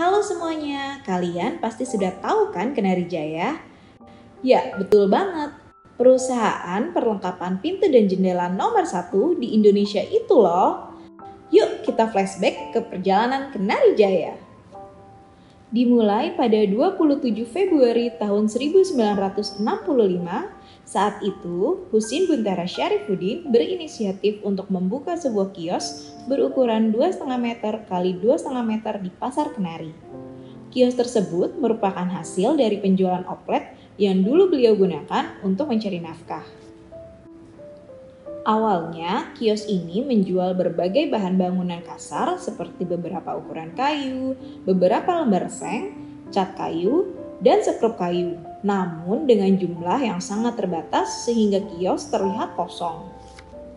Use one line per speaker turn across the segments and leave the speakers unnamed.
Halo semuanya, kalian pasti sudah tahu kan Kenari Jaya? Ya, betul banget. Perusahaan perlengkapan pintu dan jendela nomor 1 di Indonesia itu loh. Yuk kita flashback ke perjalanan Kenari Jaya. Dimulai pada 27 Februari tahun 1965, saat itu Husin Buntara Syarifuddin berinisiatif untuk membuka sebuah kios berukuran 2,5 meter x 2,5 meter di Pasar Kenari. Kios tersebut merupakan hasil dari penjualan oplet yang dulu beliau gunakan untuk mencari nafkah. Awalnya, kios ini menjual berbagai bahan bangunan kasar seperti beberapa ukuran kayu, beberapa lembar seng, cat kayu, dan sekrup kayu. Namun dengan jumlah yang sangat terbatas sehingga kios terlihat kosong.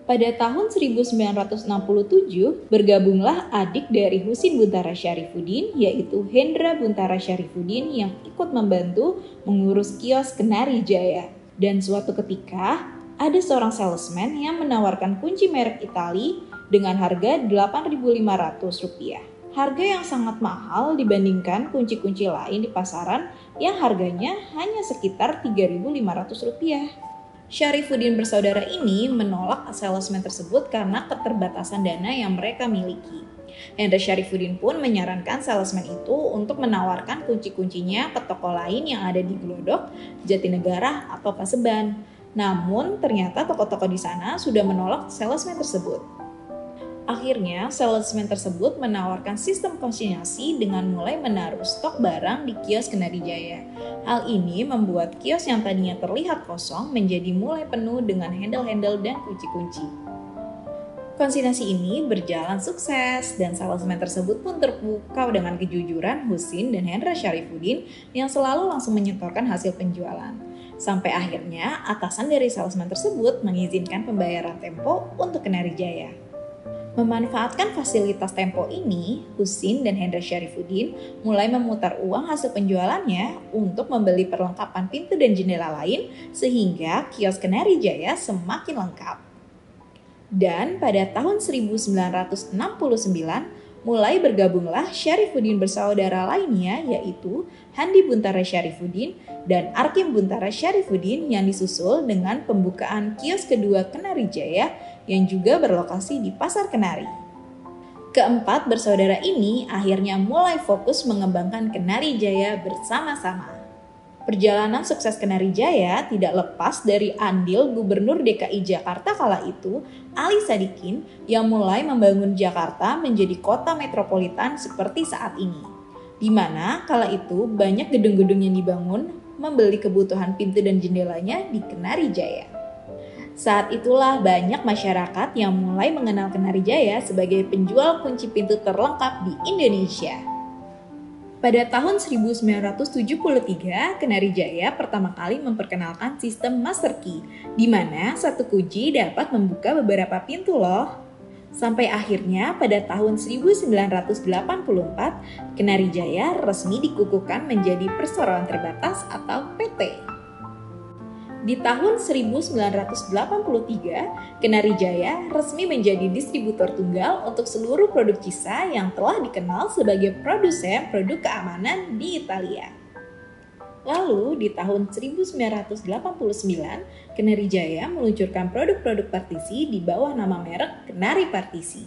Pada tahun 1967, bergabunglah adik dari Husin Buntara Syarifuddin, yaitu Hendra Buntara Syarifuddin yang ikut membantu mengurus kios Kenari Jaya. Dan suatu ketika, ada seorang salesman yang menawarkan kunci merek Itali dengan harga Rp8.500. Harga yang sangat mahal dibandingkan kunci-kunci lain di pasaran yang harganya hanya sekitar Rp3.500. Syarifuddin bersaudara ini menolak salesman tersebut karena keterbatasan dana yang mereka miliki. Hendra Syarifuddin pun menyarankan salesman itu untuk menawarkan kunci-kuncinya ke toko lain yang ada di Glodok, Jatinegara, atau Paseban. Namun ternyata toko-toko di sana sudah menolak salesman tersebut. Akhirnya salesman tersebut menawarkan sistem konsinyasi dengan mulai menaruh stok barang di kios Kenari Jaya. Hal ini membuat kios yang tadinya terlihat kosong menjadi mulai penuh dengan handle-handle dan kunci-kunci. Konsinyasi ini berjalan sukses dan salesman tersebut pun terpukau dengan kejujuran Husin dan Hendra Syarifuddin yang selalu langsung menyetorkan hasil penjualan. Sampai akhirnya atasan dari salesman tersebut mengizinkan pembayaran tempo untuk Kenari Jaya. Memanfaatkan fasilitas tempo ini, Husin dan Hendra Syarifuddin mulai memutar uang hasil penjualannya untuk membeli perlengkapan pintu dan jendela lain sehingga kios Kenari Jaya semakin lengkap. Dan pada tahun 1969, mulai bergabunglah Syarifuddin bersaudara lainnya yaitu Handi Buntara Syarifuddin dan Arkim Buntara Syarifuddin yang disusul dengan pembukaan kios kedua Kenari Jaya yang juga berlokasi di Pasar Kenari. Keempat bersaudara ini akhirnya mulai fokus mengembangkan Kenari Jaya bersama-sama. Perjalanan sukses Kenari Jaya tidak lepas dari andil Gubernur DKI Jakarta kala itu, Ali Sadikin, yang mulai membangun Jakarta menjadi kota metropolitan seperti saat ini. Di mana kala itu banyak gedung-gedung yang dibangun membeli kebutuhan pintu dan jendelanya di Kenari Jaya. Saat itulah banyak masyarakat yang mulai mengenal Kenari Jaya sebagai penjual kunci pintu terlengkap di Indonesia. Pada tahun 1973, Kenari Jaya pertama kali memperkenalkan sistem master key, di mana satu kunci dapat membuka beberapa pintu loh. Sampai akhirnya pada tahun 1984, Kenari Jaya resmi dikukuhkan menjadi perseroan terbatas atau PT. Di tahun 1983, Kenari Jaya resmi menjadi distributor tunggal untuk seluruh produk Cisa yang telah dikenal sebagai produsen produk keamanan di Italia. Lalu di tahun 1989, Kenari Jaya meluncurkan produk-produk partisi di bawah nama merek Kenari Partisi.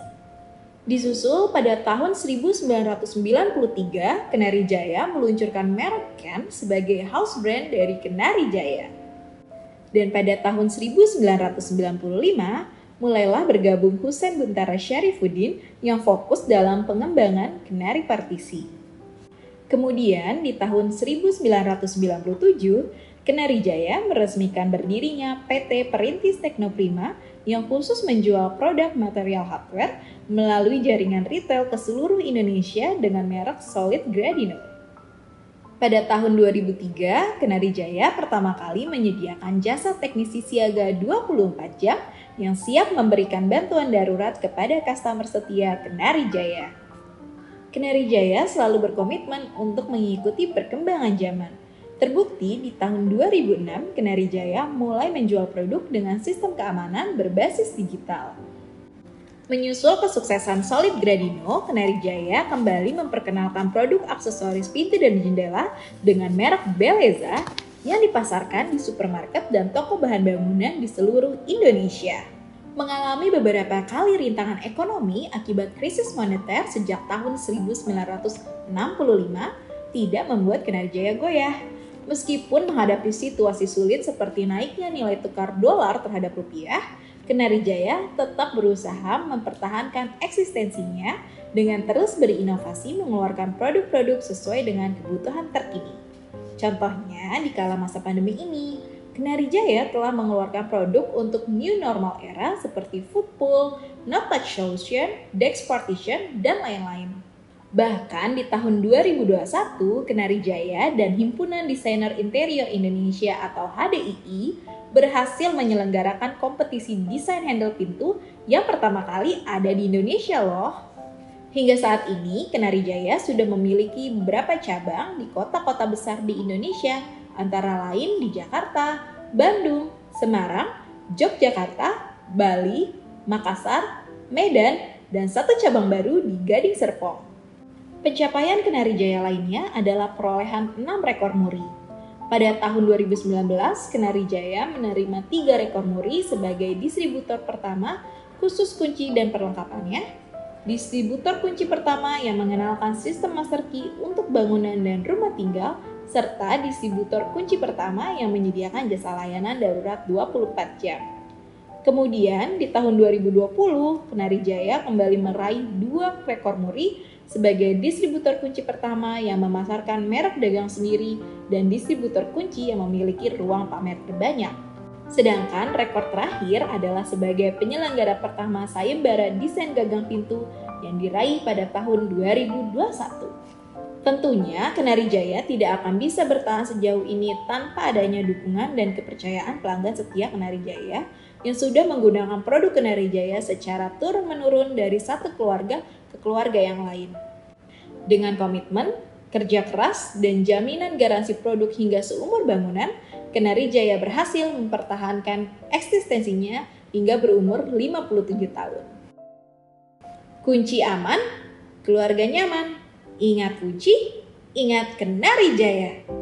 Disusul pada tahun 1993, Kenari Jaya meluncurkan merek Ken sebagai house brand dari Kenari Jaya. Dan pada tahun 1995, mulailah bergabung Husin Buntara Syarifuddin yang fokus dalam pengembangan Kenari Partisi. Kemudian di tahun 1997, Kenari Jaya meresmikan berdirinya PT Perintis Teknoprima yang khusus menjual produk material hardware melalui jaringan retail ke seluruh Indonesia dengan merek Solid Gradino. Pada tahun 2003, Kenari Jaya pertama kali menyediakan jasa teknisi siaga 24 jam yang siap memberikan bantuan darurat kepada customer setia Kenari Jaya. Kenari Jaya selalu berkomitmen untuk mengikuti perkembangan zaman. Terbukti di tahun 2006, Kenari Jaya mulai menjual produk dengan sistem keamanan berbasis digital. Menyusul kesuksesan Solid Gradino, Kenari Jaya kembali memperkenalkan produk aksesoris pintu dan jendela dengan merek Beleza yang dipasarkan di supermarket dan toko bahan bangunan di seluruh Indonesia. Mengalami beberapa kali rintangan ekonomi akibat krisis moneter sejak tahun 1965, tidak membuat Kenari Jaya goyah. Meskipun menghadapi situasi sulit seperti naiknya nilai tukar dolar terhadap rupiah, Kenari Jaya tetap berusaha mempertahankan eksistensinya dengan terus berinovasi mengeluarkan produk-produk sesuai dengan kebutuhan terkini. Contohnya, di kala masa pandemi ini, Kenari Jaya telah mengeluarkan produk untuk new normal era seperti footpool, no touch solution, desk partition, dan lain-lain. Bahkan di tahun 2021, Kenari Jaya dan Himpunan Desainer Interior Indonesia atau HDII berhasil menyelenggarakan kompetisi desain handle pintu yang pertama kali ada di Indonesia loh. Hingga saat ini, Kenari Jaya sudah memiliki beberapa cabang di kota-kota besar di Indonesia, antara lain di Jakarta, Bandung, Semarang, Yogyakarta, Bali, Makassar, Medan, dan satu cabang baru di Gading Serpong. Pencapaian Kenari Jaya lainnya adalah perolehan 6 rekor muri. Pada tahun 2019, Kenari Jaya menerima 3 rekor muri sebagai distributor pertama khusus kunci dan perlengkapannya, distributor kunci pertama yang mengenalkan sistem master key untuk bangunan dan rumah tinggal, serta distributor kunci pertama yang menyediakan jasa layanan darurat 24 jam. Kemudian di tahun 2020, Kenari Jaya kembali meraih 2 rekor muri sebagai distributor kunci pertama yang memasarkan merek dagang sendiri dan distributor kunci yang memiliki ruang pamer terbanyak. Sedangkan rekor terakhir adalah sebagai penyelenggara pertama sayembara desain gagang pintu yang diraih pada tahun 2021. Tentunya Kenari Jaya tidak akan bisa bertahan sejauh ini tanpa adanya dukungan dan kepercayaan pelanggan setia Kenari Jaya yang sudah menggunakan produk Kenari Jaya secara turun-menurun dari satu keluarga ke keluarga yang lain. Dengan komitmen, kerja keras, dan jaminan garansi produk hingga seumur bangunan, Kenari Jaya berhasil mempertahankan eksistensinya hingga berumur 57 tahun. Kunci aman, keluarga nyaman. Ingat kunci, ingat Kenari Jaya.